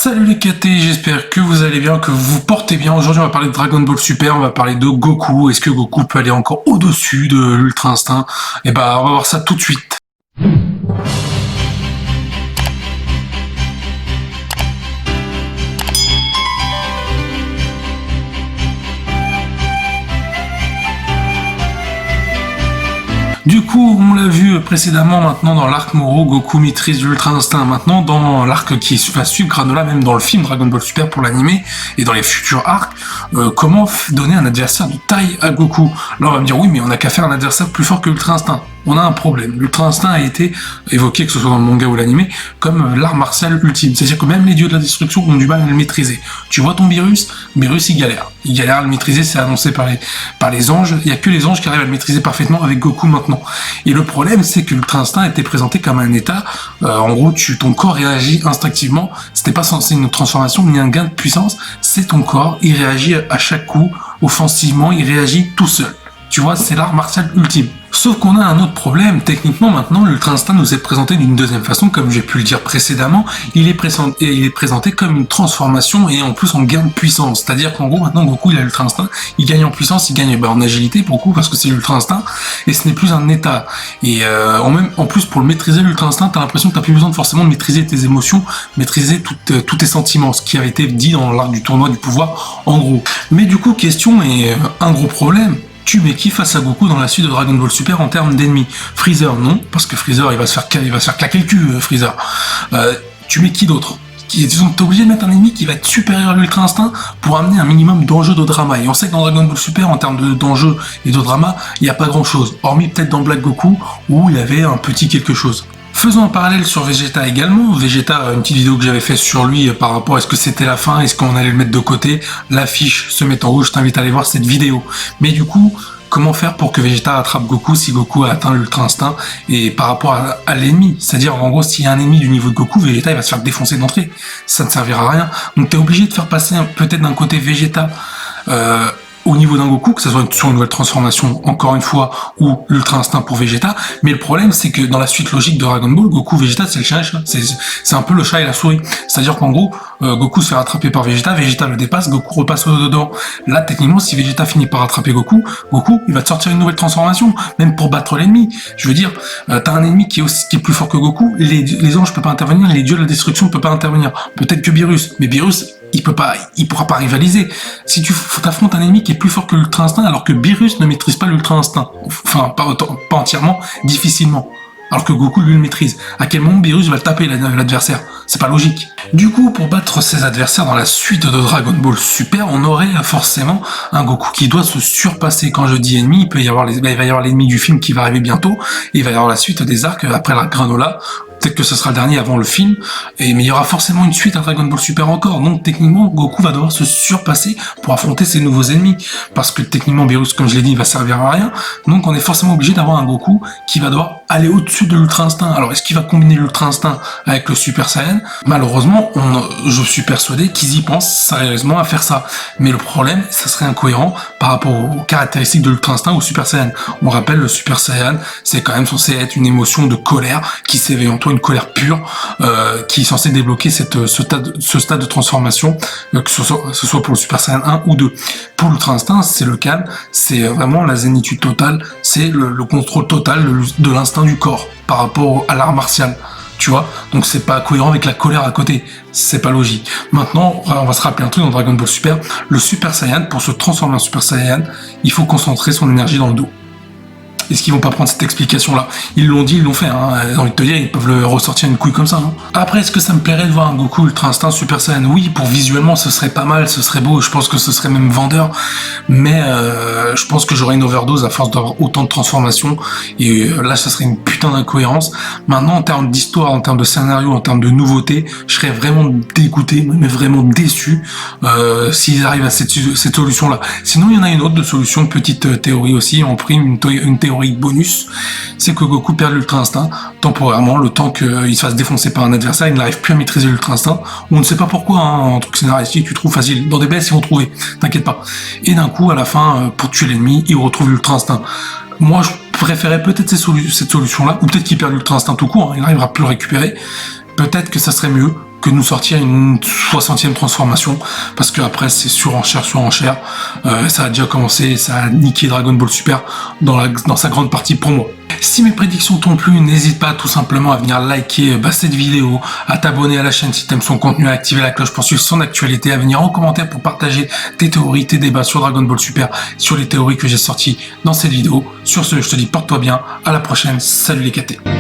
Salut les KT, j'espère que vous allez bien, que vous vous portez bien. Aujourd'hui on va parler de Dragon Ball Super, on va parler de Goku. Est-ce que Goku peut aller encore au-dessus de l'Ultra Instinct? Et on va voir ça tout de suite. Du coup, on l'a vu précédemment maintenant dans l'arc Moro, Goku maîtrise l'Ultra Instinct. Maintenant, dans l'arc qui va suivre Granola, même dans le film Dragon Ball Super pour l'animé, et dans les futurs arcs, comment donner un adversaire de taille à Goku? Là, on va me dire, oui, mais on n'a qu'à faire un adversaire plus fort que l'Ultra Instinct. On a un problème. L'Ultra Instinct a été évoqué, que ce soit dans le manga ou l'animé, comme l'art martial ultime. C'est-à-dire que même les dieux de la destruction ont du mal à le maîtriser. Tu vois ton Beerus il galère. Il galère à le maîtriser, c'est annoncé par les anges. Il n'y a que les anges qui arrivent à le maîtriser parfaitement avec Goku maintenant. Et le problème, c'est que l'Ultra Instinct était présenté comme un état. En gros, ton corps réagit instinctivement. C'était pas censé une transformation ni un gain de puissance. C'est ton corps. Il réagit à chaque coup. Offensivement, il réagit tout seul. Tu vois, c'est l'art martial ultime. Sauf qu'on a un autre problème. Techniquement, maintenant, l'Ultra Instinct nous est présenté d'une deuxième façon, comme j'ai pu le dire précédemment. Il est présenté comme une transformation et en plus en gain de puissance. C'est-à-dire qu'en gros, maintenant, Goku, il a l'Ultra Instinct, il gagne en puissance, il gagne en agilité, beaucoup, parce que c'est l'Ultra Instinct, et ce n'est plus un état. Et en plus, pour le maîtriser, l'Ultra Instinct, t'as l'impression que t'as plus besoin forcément de maîtriser tes émotions, maîtriser tous tes sentiments, ce qui avait été dit dans l'arc du tournoi du pouvoir, en gros. Mais du coup, question et un gros problème. Tu mets qui face à Goku dans la suite de Dragon Ball Super en termes d'ennemis? Freezer, non, parce que Freezer, il va se faire claquer le cul, Freezer. Tu mets qui d'autre? T'es obligé de mettre un ennemi qui va être supérieur à l'Ultra Instinct pour amener un minimum d'enjeu de drama. Et on sait que dans Dragon Ball Super, en termes d'enjeu et de drama, il n'y a pas grand chose. Hormis peut-être dans Black Goku, où il y avait un petit quelque chose. Faisons un parallèle sur Vegeta également. Vegeta, une petite vidéo que j'avais fait sur lui par rapport à est-ce que c'était la fin, est-ce qu'on allait le mettre de côté. L'affiche se met en rouge, je t'invite à aller voir cette vidéo. Mais du coup, comment faire pour que Vegeta attrape Goku si Goku a atteint l'Ultra Instinct et par rapport à l'ennemi? C'est-à-dire, en gros, s'il y a un ennemi du niveau de Goku, Vegeta il va se faire défoncer d'entrée. Ça ne servira à rien. Donc t'es obligé de faire passer peut-être d'un côté Vegeta au niveau d'un Goku, que ce soit sur une nouvelle transformation, encore une fois, ou l'Ultra Instinct pour Vegeta. Mais le problème, c'est que dans la suite logique de Dragon Ball, Goku, Vegeta, c'est le chat et le chat. C'est un peu le chat et la souris. C'est-à-dire qu'en gros, Goku se fait rattraper par Vegeta, Vegeta le dépasse, Goku repasse au-dedans. Là, techniquement, si Vegeta finit par rattraper Goku, il va te sortir une nouvelle transformation, même pour battre l'ennemi. Je veux dire, t'as un ennemi qui est plus fort que Goku, les anges peuvent pas intervenir, les dieux de la destruction peuvent pas intervenir. Peut-être que Beerus, mais Beerus, il pourra pas rivaliser. Si tu t'affrontes un ennemi qui est plus fort que l'Ultra Instinct, alors que Beerus ne maîtrise pas l'Ultra Instinct, enfin pas entièrement, difficilement, alors que Goku lui le maîtrise. À quel moment Beerus va le taper l'adversaire? C'est pas logique. Du coup, pour battre ses adversaires dans la suite de Dragon Ball Super, on aurait forcément un Goku qui doit se surpasser. Quand je dis ennemi, il va y avoir l'ennemi du film qui va arriver bientôt, et il va y avoir la suite des arcs après la Granola. Peut-être que ce sera le dernier avant le film, mais il y aura forcément une suite à Dragon Ball Super encore. Donc techniquement, Goku va devoir se surpasser pour affronter ses nouveaux ennemis. Parce que techniquement, Beerus, comme je l'ai dit, il va servir à rien. Donc on est forcément obligé d'avoir un Goku qui va devoir aller au-dessus de l'Ultra Instinct. Alors est-ce qu'il va combiner l'Ultra Instinct avec le Super Saiyan? Malheureusement, je suis persuadé qu'ils y pensent sérieusement à faire ça. Mais le problème, ça serait incohérent par rapport aux caractéristiques de l'Ultra Instinct ou Super Saiyan. On rappelle, le Super Saiyan, c'est quand même censé être une émotion de colère qui s'éveille en toi, une colère pure, qui est censée débloquer ce stade de transformation, que ce soit pour le Super Saiyan 1 ou 2. Pour l'Ultra Instinct, c'est le calme, c'est vraiment la zénitude totale, c'est le contrôle total de l'instinct du corps par rapport à l'art martial. Tu vois, donc c'est pas cohérent avec la colère à côté, c'est pas logique. Maintenant, on va se rappeler un truc dans Dragon Ball Super, le Super Saiyan, pour se transformer en Super Saiyan, il faut concentrer son énergie dans le dos. Est-ce qu'ils vont pas prendre cette explication-là? Ils l'ont dit, ils l'ont fait, hein. J'ai envie de te dire, ils peuvent le ressortir une couille comme ça, hein. Après, est-ce que ça me plairait de voir un Goku Ultra Instinct Super Saiyan? Oui, pour visuellement, ce serait pas mal, ce serait beau, je pense que ce serait même vendeur, mais je pense que j'aurais une overdose à force d'avoir autant de transformations, et là, ça serait une putain d'incohérence. Maintenant, en termes d'histoire, en termes de scénario, en termes de nouveauté, je serais vraiment dégoûté, mais vraiment déçu, s'ils arrivent à cette solution-là. Sinon, il y en a une autre de solution, petite théorie aussi, en prime, une théorie bonus, c'est que Goku perd l'Ultra Instinct temporairement, le temps qu'il se fasse défoncer par un adversaire, il n'arrive plus à maîtriser l'Ultra Instinct. On ne sait pas pourquoi, hein, un truc scénaristique, tu trouves facile. Dans des BS, ils vont trouver, t'inquiète pas. Et d'un coup, à la fin, pour tuer l'ennemi, il retrouve l'Ultra Instinct. Moi, je préférais peut-être cette solution-là, ou peut-être qu'il perd l'Ultra Instinct tout court, hein, il n'arrivera plus à le récupérer. Peut-être que ça serait mieux que nous sortir une 60e transformation, parce que après c'est surenchère, ça a déjà commencé, ça a niqué Dragon Ball Super dans sa grande partie pour moi. Si mes prédictions t'ont plu, n'hésite pas tout simplement à venir liker cette vidéo, à t'abonner à la chaîne si t'aimes son contenu, à activer la cloche pour suivre son actualité, à venir en commentaire pour partager tes théories, tes débats sur Dragon Ball Super, sur les théories que j'ai sorties dans cette vidéo. Sur ce, je te dis porte-toi bien, à la prochaine, salut les KT.